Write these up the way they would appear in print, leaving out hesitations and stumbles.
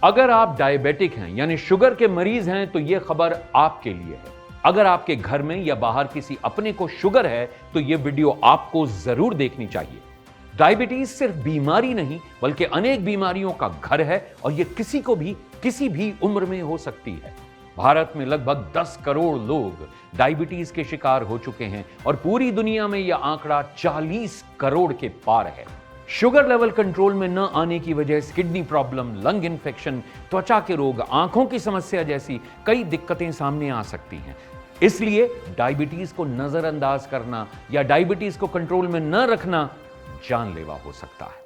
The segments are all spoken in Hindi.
अगर आप डायबिटिक हैं यानी शुगर के मरीज हैं तो यह खबर आपके लिए है। अगर आपके घर में या बाहर किसी अपने को शुगर है तो यह वीडियो आपको जरूर देखनी चाहिए। डायबिटीज सिर्फ बीमारी नहीं बल्कि अनेक बीमारियों का घर है और यह किसी को भी किसी भी उम्र में हो सकती है। भारत में लगभग 10 करोड़ लोग डायबिटीज के शिकार हो चुके हैं और पूरी दुनिया में यह आंकड़ा 40 करोड़ के पार है। शुगर लेवल कंट्रोल में न आने की वजह से किडनी प्रॉब्लम, लंग इन्फेक्शन, त्वचा के रोग, आंखों की समस्या जैसी कई दिक्कतें सामने आ सकती हैं। इसलिए डायबिटीज को नजरअंदाज करना या डायबिटीज को कंट्रोल में न रखना जानलेवा हो सकता है।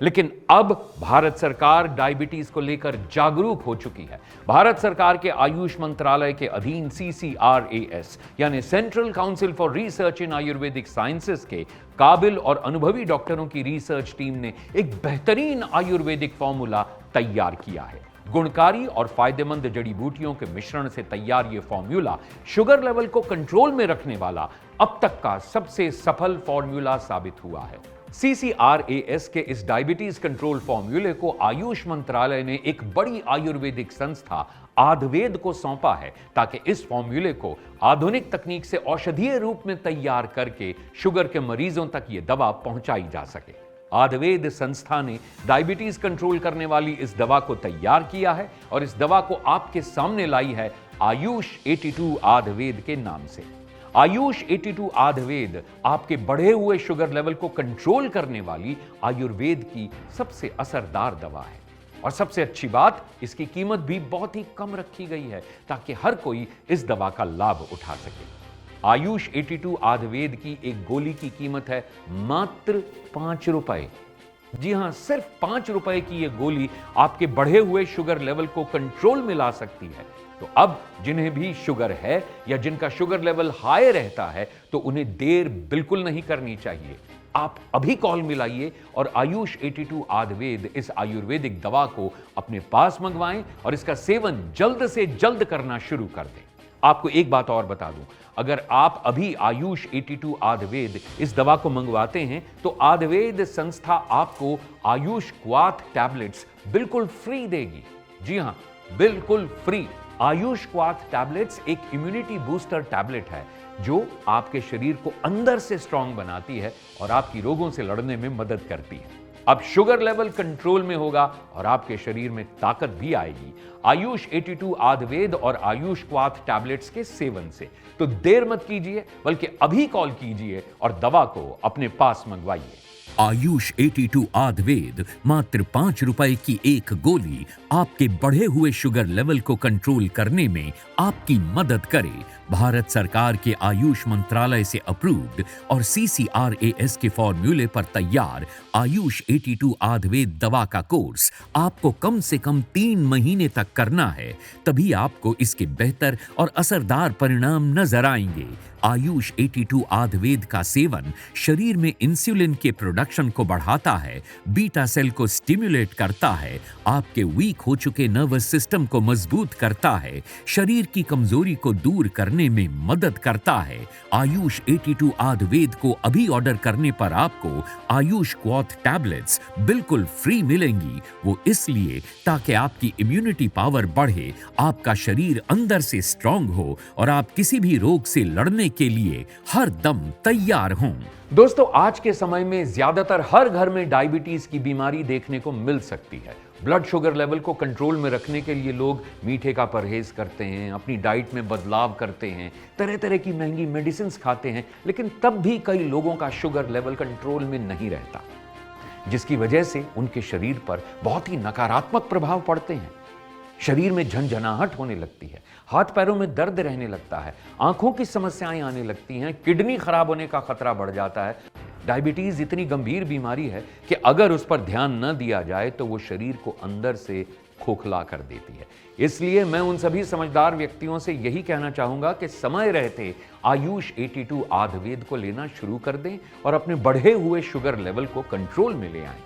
लेकिन अब भारत सरकार डायबिटीज को लेकर जागरूक हो चुकी है। भारत सरकार के आयुष मंत्रालय के अधीन CCRAS यानी central council for research in Ayurvedic sciences के काबिल और अनुभवी डॉक्टरों की रिसर्च टीम ने एक बेहतरीन आयुर्वेदिक फॉर्मूला तैयार किया है। गुणकारी और फायदेमंद जड़ी बूटियों के मिश्रण से तैयार यह फॉर्मूला शुगर लेवल को कंट्रोल में रखने वाला अब तक का सबसे सफल फॉर्मूला साबित हुआ है। CCRAS के इस डायबिटीज कंट्रोल फॉर्मूले को आयुष मंत्रालय ने एक बड़ी आयुर्वेदिक संस्था आयुर्वेद को सौंपा है ताकि इस फॉर्मूले को आधुनिक तकनीक से औषधीय रूप में तैयार करके शुगर के मरीजों तक यह दवा पहुंचाई जा सके। आयुर्वेद संस्था ने डायबिटीज कंट्रोल करने वाली इस दवा को तैयार किया है और इस दवा को आपके सामने लाई है आयुष 82 आयुर्वेद के नाम से। आयुष 82 आयुर्वेद आपके बढ़े हुए शुगर लेवल को कंट्रोल करने वाली आयुर्वेद की सबसे असरदार दवा है और सबसे अच्छी बात, इसकी कीमत भी बहुत ही कम रखी गई है ताकि हर कोई इस दवा का लाभ उठा सके। आयुष 82 आयुर्वेद की एक गोली की कीमत है मात्र 5 रुपए। जी हां, सिर्फ 5 रुपए की यह गोली आपके बढ़े हुए शुगर लेवल को कंट्रोल में ला सकती है। तो अब जिन्हें भी शुगर है या जिनका शुगर लेवल हाई रहता है तो उन्हें देर बिल्कुल नहीं करनी चाहिए। आप अभी कॉल मिलाइए और आयुष 82 आयुर्वेद इस आयुर्वेदिक दवा को अपने पास मंगवाएं और इसका सेवन जल्द से जल्द करना शुरू कर दें। आपको एक बात और बता दूं, अगर आप अभी आयुष 82 आयुर्वेद इस दवा को मंगवाते हैं तो आयुर्वेद संस्था आपको आयुष क्वाथ टैबलेट्स बिल्कुल फ्री देगी। जी हां, बिल्कुल फ्री। आयुष क्वाथ टैबलेट्स एक इम्यूनिटी बूस्टर टैबलेट है जो आपके शरीर को अंदर से स्ट्रांग बनाती है और आपकी रोगों से लड़ने में मदद करती है। अब शुगर लेवल कंट्रोल में होगा और आपके शरीर में ताकत भी आएगी आयुष 82 आयुर्वेद और आयुष क्वाथ टैबलेट्स के सेवन से। तो देर मत कीजिए बल्कि अभी कॉल कीजिए और दवा को अपने पास मंगवाइए। आयुष 82 आयुर्वेद मात्र 5 रुपए की एक गोली आपके बढ़े हुए शुगर लेवल को कंट्रोल करने में आपकी मदद करे। भारत सरकार के आयुष मंत्रालय से अप्रूव्ड और CCRAS के फॉर्मूले पर तैयार आयुष 82 आयुर्वेद दवा का कोर्स आपको कम से कम 3 महीने तक करना है, तभी आपको इसके बेहतर और असरदार परिणाम नजर आएंगे। आयुष 82 आयुर्वेद का सेवन शरीर में इंसुलिन के प्रोडक्शन को बढ़ाता है, बीटा सेल को स्टिमुलेट करता है, आपके वीक हो चुके नर्वस सिस्टम को मजबूत करता है, शरीर की कमजोरी को दूर करने में मदद करता है। आयुष 82 आयुर्वेद को अभी ऑर्डर करने पर आपको आयुष क्वाथ टैबलेट्स बिल्कुल फ्री मिलेंगी। वो इसलिए ताकि आपकी इम्यूनिटी पावर बढ़े, आपका शरीर अंदर से स्ट्रांग हो और आप किसी भी रोग से लड़ने के लिए हर दम तैयार हों। दोस्तों, आज के समय में ज्यादातर हर घर में डायबिटीज की बीमारी देखने को मिल सकती है। ब्लड शुगर लेवल को कंट्रोल में रखने के लिए लोग मीठे का परहेज करते हैं, अपनी डाइट में बदलाव करते हैं, तरह तरह की महंगी मेडिसिन खाते हैं, लेकिन तब भी कई लोगों का शुगर लेवल कंट्रोल में नहीं रहता, जिसकी वजह से उनके शरीर पर बहुत ही नकारात्मक प्रभाव पड़ते हैं। शरीर में झंझनाहट होने लगती है, हाथ पैरों में दर्द रहने लगता है, आंखों की समस्याएं आने लगती हैं, किडनी खराब होने का खतरा बढ़ जाता है। डायबिटीज इतनी गंभीर बीमारी है कि अगर उस पर ध्यान न दिया जाए तो वो शरीर को अंदर से खोखला कर देती है। इसलिए मैं उन सभी समझदार व्यक्तियों से यही कहना चाहूंगा कि समय रहते आयुष 82 आयुर्वेद को लेना शुरू कर दें और अपने बढ़े हुए शुगर लेवल को कंट्रोल में ले आएं।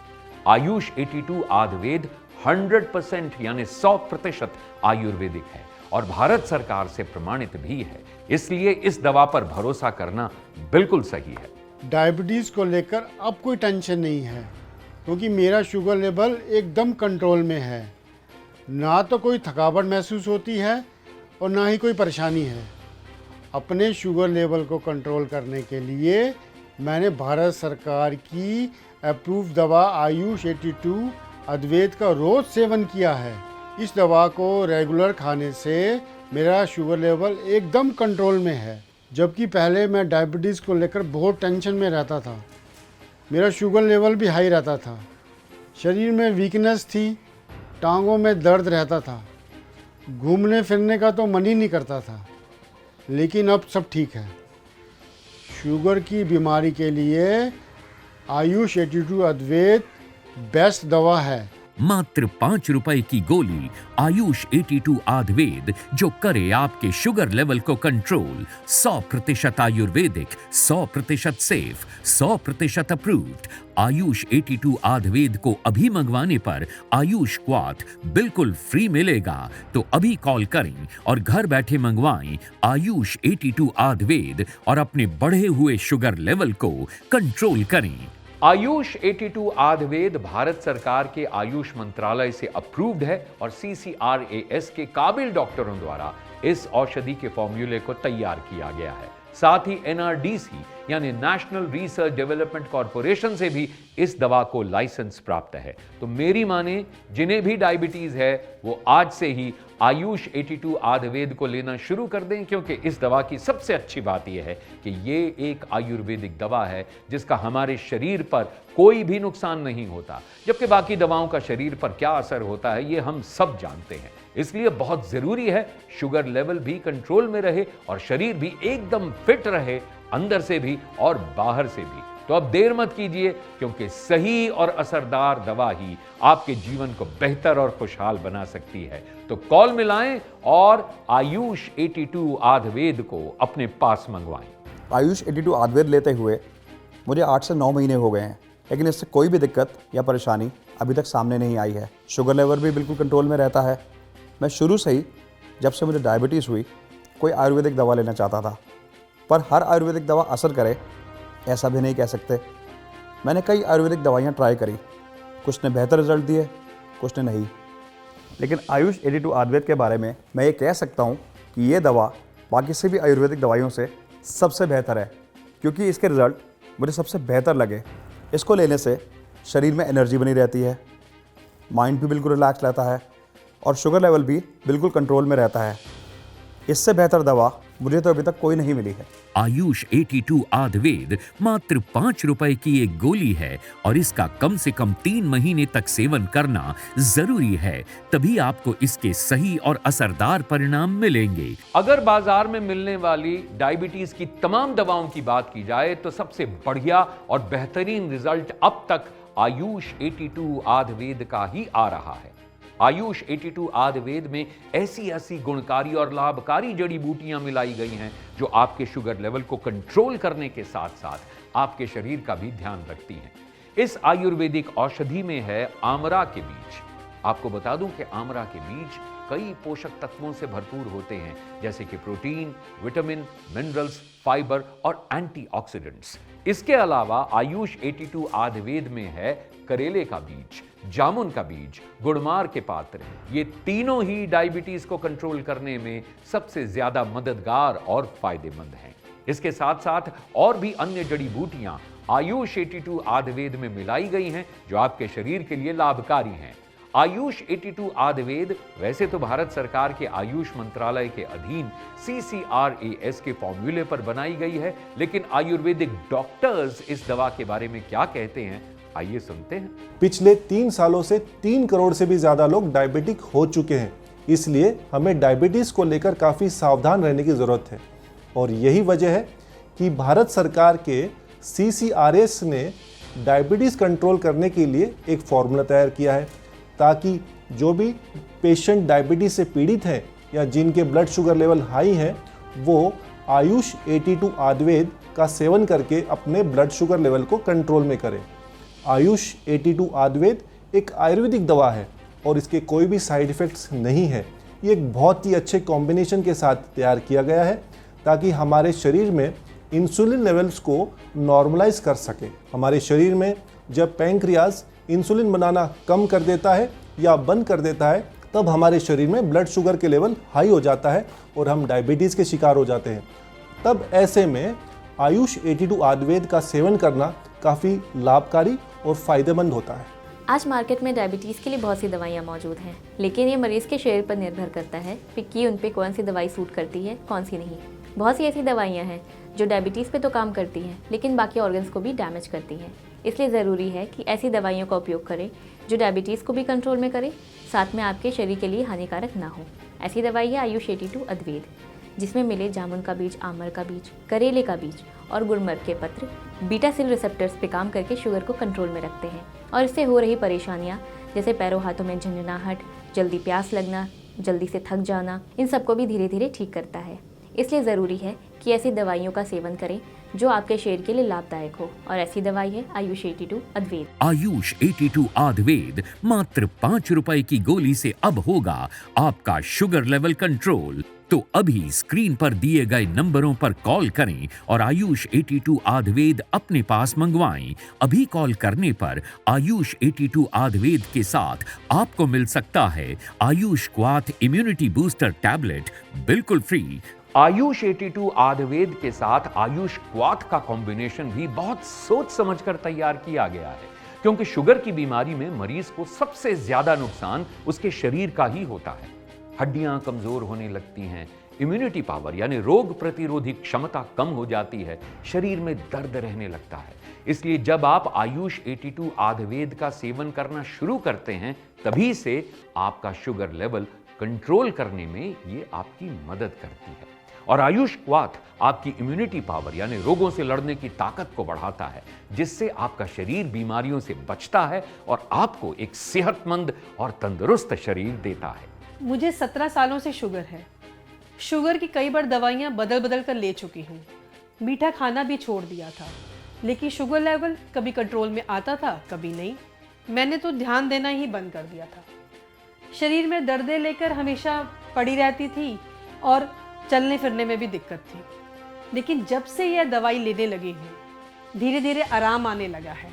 आयुष 82 आयुर्वेद 100% यानी 100% आयुर्वेदिक है और भारत सरकार से प्रमाणित भी है, इसलिए इस दवा पर भरोसा करना बिल्कुल सही है। डायबिटीज़ को लेकर अब कोई टेंशन नहीं है क्योंकि मेरा शुगर लेवल एकदम कंट्रोल में है। ना तो कोई थकावट महसूस होती है और ना ही कोई परेशानी है। अपने शुगर लेवल को कंट्रोल करने के लिए मैंने भारत सरकार की अप्रूव दवा आयुष 82 अद्वैत का रोज़ सेवन किया है। इस दवा को रेगुलर खाने से मेरा शुगर लेवल एकदम कंट्रोल में है। जबकि पहले मैं डायबिटीज़ को लेकर बहुत टेंशन में रहता था। मेरा शुगर लेवल भी हाई रहता था, शरीर में वीकनेस थी, टांगों में दर्द रहता था, घूमने फिरने का तो मन ही नहीं करता था। लेकिन अब सब ठीक है। शुगर की बीमारी के लिए आयुष 82 अद्वैत बेस्ट दवा है। मात्र 5 रुपए की गोली आयुष 82 आयुर्वेद जो करे आपके शुगर लेवल को control. 100% Ayurvedic, 100% safe, 100% approved. Ayush 82 Ayurveda को अभी मंगवाने पर आयुष क्वाथ बिल्कुल फ्री मिलेगा। तो अभी कॉल करें और घर बैठे मंगवाएं आयुष 82 आयुर्वेद और अपने बढ़े हुए शुगर लेवल को कंट्रोल करें। आयुष 82 आयुर्वेद भारत सरकार के आयुष मंत्रालय से अप्रूव्ड है और CCRAS के काबिल डॉक्टरों द्वारा इस औषधि के फॉर्मूले को तैयार किया गया है। साथ ही NRDC यानी नेशनल रिसर्च डेवलपमेंट कॉरपोरेशन से भी इस दवा को लाइसेंस प्राप्त है। तो मेरी माने जिन्हें भी डायबिटीज है वो आज से ही आयुष 82 आयुर्वेद को लेना शुरू कर दें, क्योंकि इस दवा की सबसे अच्छी बात यह है कि ये एक आयुर्वेदिक दवा है जिसका हमारे शरीर पर कोई भी नुकसान नहीं होता, जबकि बाकी दवाओं का शरीर पर क्या असर होता है ये हम सब जानते हैं। इसलिए बहुत जरूरी है शुगर लेवल भी कंट्रोल में रहे और शरीर भी एकदम फिट रहे, अंदर से भी और बाहर से भी। तो अब देर मत कीजिए, क्योंकि सही और असरदार दवा ही आपके जीवन को बेहतर और खुशहाल बना सकती है। तो कॉल मिलाएं और आयुष 82 आयुर्वेद को अपने पास मंगवाएं। आयुष 82 आयुर्वेद लेते हुए मुझे 8 से 9 महीने हो गए हैं, लेकिन इससे कोई भी दिक्कत या परेशानी अभी तक सामने नहीं आई है। शुगर लेवल भी बिल्कुल कंट्रोल में रहता है। मैं शुरू से ही, जब से मुझे डायबिटीज़ हुई, कोई आयुर्वेदिक दवा लेना चाहता था, पर हर आयुर्वेदिक दवा असर करे ऐसा भी नहीं कह सकते। मैंने कई आयुर्वेदिक दवाइयाँ ट्राई करी, कुछ ने बेहतर रिजल्ट दिए, कुछ ने नहीं। लेकिन आयुष 82 आयुर्वेद के बारे में मैं ये कह सकता हूँ कि ये दवा बाकी से भी आयुर्वेदिक दवाइयों से सबसे बेहतर है, क्योंकि इसके रिज़ल्ट मुझे सबसे बेहतर लगे। इसको लेने से शरीर में एनर्जी बनी रहती है, माइंड भी बिल्कुल रिलैक्स रहता है और शुगर लेवल भी बिल्कुल कंट्रोल में रहता है। इससे बेहतर दवा मुझे तो अभी तक कोई नहीं मिली है। आयुष 82 आयुर्वेद मात्र 5 रुपए की एक गोली है और इसका कम से कम 3 महीने तक सेवन करना जरूरी है, तभी आपको इसके सही और असरदार परिणाम मिलेंगे। अगर बाजार में मिलने वाली डायबिटीज की तमाम दवाओं की बात की जाए तो सबसे बढ़िया और बेहतरीन रिजल्ट अब तक आयुष 82 आयुर्वेद का ही आ रहा है। आयुष 82 आयुर्वेद में ऐसी गुणकारी और लाभकारी जड़ी बूटियां मिलाई गई हैं जो आपके शुगर लेवल को कंट्रोल करने के साथ साथ आपके शरीर का भी ध्यान रखती हैं। इस आयुर्वेदिक औषधि में है आमरा के बीज। आपको बता दूं कि आमरा के बीज कई पोषक तत्वों से भरपूर होते हैं, जैसे कि प्रोटीन, विटामिन, मिनरल्स, फाइबर और एंटीऑक्सीडेंट्स। इसके अलावा आयुष 82 आयुर्वेद में है करेले का बीज, जामुन का बीज, गुड़मार के पात्र। ये तीनों ही डायबिटीज को कंट्रोल करने में सबसे ज्यादा मददगार और फायदेमंद हैं। इसके साथ साथ और भी अन्य जड़ी बूटियां आयुष 82 आयुर्वेद में मिलाई गई हैं जो आपके शरीर के लिए लाभकारी हैं। आयुष 82 आयुर्वेद वैसे तो भारत सरकार के आयुष मंत्रालय के अधीन CCRAS के फॉर्मूले पर बनाई गई है, लेकिन आयुर्वेदिक डॉक्टर्स इस दवा के बारे में क्या कहते हैं, आइए सुनते हैं। पिछले 3 सालों से 3 करोड़ से भी ज्यादा लोग डायबिटिक हो चुके हैं, इसलिए हमें डायबिटीज को लेकर काफी सावधान रहने की जरूरत है। और यही वजह है कि भारत सरकार के CCRAS ने डायबिटीज कंट्रोल करने के लिए एक फॉर्मूला तैयार किया है, ताकि जो भी पेशेंट डायबिटीज से पीड़ित हैं या जिनके ब्लड शुगर लेवल हाई हैं, वो आयुष 82 आयुर्वेद का सेवन करके अपने ब्लड शुगर लेवल को कंट्रोल में करें। आयुष 82 आयुर्वेद एक आयुर्वेदिक दवा है और इसके कोई भी साइड इफ़ेक्ट्स नहीं है। ये एक बहुत ही अच्छे कॉम्बिनेशन के साथ तैयार किया गया है ताकि हमारे शरीर में इंसुलिन लेवल्स को नॉर्मलाइज कर सके। हमारे शरीर में जब पैंक्रियाज इंसुलिन बनाना कम कर देता है या बंद कर देता है, तब हमारे शरीर में ब्लड शुगर के लेवल हाई हो जाता है और हम डायबिटीज़ के शिकार हो जाते हैं। तब ऐसे में आयुष 82 आयुर्वेद का सेवन करना काफ़ी लाभकारी और फ़ायदेमंद होता है। आज मार्केट में डायबिटीज़ के लिए बहुत सी दवाइयाँ मौजूद हैं, लेकिन ये मरीज़ के शरीर पर निर्भर करता है कि उन पे कौन सी दवाई सूट करती है, कौन सी नहीं। बहुत सी ऐसी दवाइयाँ हैं जो डायबिटीज़ पे तो काम करती हैं, लेकिन बाकी ऑर्गन्स को भी डैमेज करती हैं। इसलिए ज़रूरी है कि ऐसी दवाइयों का उपयोग करें जो डायबिटीज़ को भी कंट्रोल में करे, साथ में आपके शरीर के लिए हानिकारक ना हो। ऐसी दवाई है आयुष 82 अद्वैत, जिसमें मिले जामुन का बीज, आमर का बीज, करेले का बीज और गुलमर्ग के पत्र बीटा सेल रिसेप्टर्स पे काम करके शुगर को कंट्रोल में रखते हैं और इससे हो रही परेशानियां जैसे पैरों हाथों में झंझनाहट, जल्दी प्यास लगना, जल्दी से थक जाना, इन सबको भी धीरे धीरे ठीक करता है। इसलिए ज़रूरी है कि ऐसी दवाइयों का सेवन करें जो आपके शरीर के लिए लाभदायक हो, और ऐसी दवाई है आयुष 82 अद्वैत। आयुष 82 आयुर्वेद मात्र 5 रुपए की गोली से अब होगा आपका शुगर लेवल कंट्रोल। तो अभी स्क्रीन पर दिए गए नंबरों पर कॉल करें और आयुष 82 आयुर्वेद अपने पास मंगवाएं। अभी कॉल करने पर आयुष 82 आयुर्वेद के साथ आपको मिल सकता है आयुष क्वाथ इम्यूनिटी बूस्टर टैबलेट बिल्कुल फ्री। आयुष 82 आयुर्वेद के साथ आयुष क्वाथ का कॉम्बिनेशन भी बहुत सोच समझकर तैयार किया गया है, क्योंकि शुगर की बीमारी में मरीज को सबसे ज्यादा नुकसान उसके शरीर का ही होता है। हड्डियां कमजोर होने लगती हैं, इम्यूनिटी पावर यानी रोग प्रतिरोधी क्षमता कम हो जाती है, शरीर में दर्द रहने लगता है। इसलिए जब आप आयुष 82 आयुर्वेद का सेवन करना शुरू करते हैं, तभी से आपका शुगर लेवल कंट्रोल करने में ये आपकी मदद करती है। और आयुष क्वाथ आपकी इम्यूनिटी पावर यानी रोगों से लड़ने की ताकत को बढ़ाता है, जिससे आपका शरीर बीमारियों से बचता है और आपको एक सेहतमंद और तंदुरुस्त शरीर देता है। मुझे 17 सालों से शुगर है। शुगर की कई बार दवाइयाँ बदल बदल कर ले चुकी हूँ। मीठा खाना भी छोड़ दिया था, लेकिन शुगर लेवल कभी कंट्रोल में आता था, कभी नहीं। मैंने तो ध्यान देना ही बंद कर दिया था। शरीर में दर्दें लेकर हमेशा पड़ी रहती थी और चलने फिरने में भी दिक्कत थी। लेकिन जब से यह दवाई लेने लगी हूँ, धीरे धीरे आराम आने लगा है।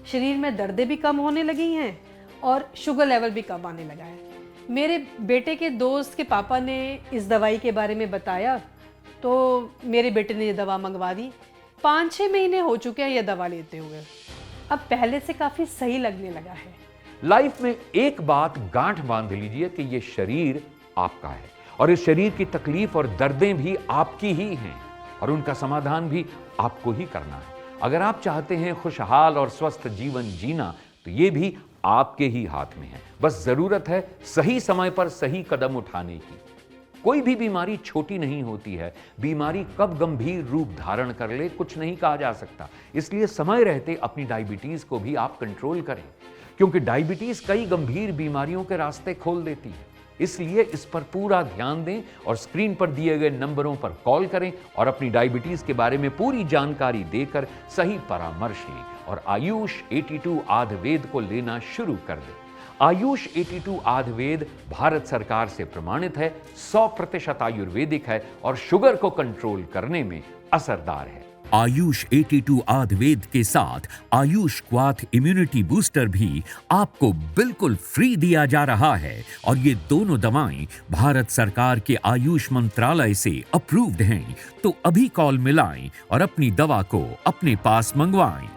शरीर में दर्दें भी कम होने लगी हैं और शुगर लेवल भी कम आने लगा है। मेरे बेटे के दोस्त के पापा ने इस दवाई के बारे में बताया, तो मेरे बेटे ने ये दवा मंगवा दी। 5-6 महीने हो चुके हैं यह दवा लेते हुए। अब पहले से काफ़ी सही लगने लगा है। लाइफ में एक बात गांठ बांध लीजिए कि ये शरीर आपका है और इस शरीर की तकलीफ और दर्दें भी आपकी ही हैं और उनका समाधान भी आपको ही करना है। अगर आप चाहते हैं खुशहाल और स्वस्थ जीवन जीना, तो ये भी आपके ही हाथ में है। बस जरूरत है सही समय पर सही कदम उठाने की। कोई भी बीमारी छोटी नहीं होती है, बीमारी कब गंभीर रूप धारण कर ले कुछ नहीं कहा जा सकता। इसलिए समय रहते अपनी डायबिटीज को भी आप कंट्रोल करें, क्योंकि डायबिटीज कई गंभीर बीमारियों के रास्ते खोल देती है। इसलिए इस पर पूरा ध्यान दें और स्क्रीन पर दिए गए नंबरों पर कॉल करें और अपनी डायबिटीज के बारे में पूरी जानकारी देकर सही परामर्श लें और आयुष 82 आयुर्वेद को लेना शुरू कर दें। आयुष 82 आयुर्वेद भारत सरकार से प्रमाणित है, 100% आयुर्वेदिक है और शुगर को कंट्रोल करने में असरदार है। आयुष 82 आयुर्वेद के साथ आयुष क्वाथ इम्यूनिटी बूस्टर भी आपको बिल्कुल फ्री दिया जा रहा है और ये दोनों दवाएं भारत सरकार के आयुष मंत्रालय से अप्रूव्ड हैं। तो अभी कॉल मिलाएं और अपनी दवा को अपने पास मंगवाएं।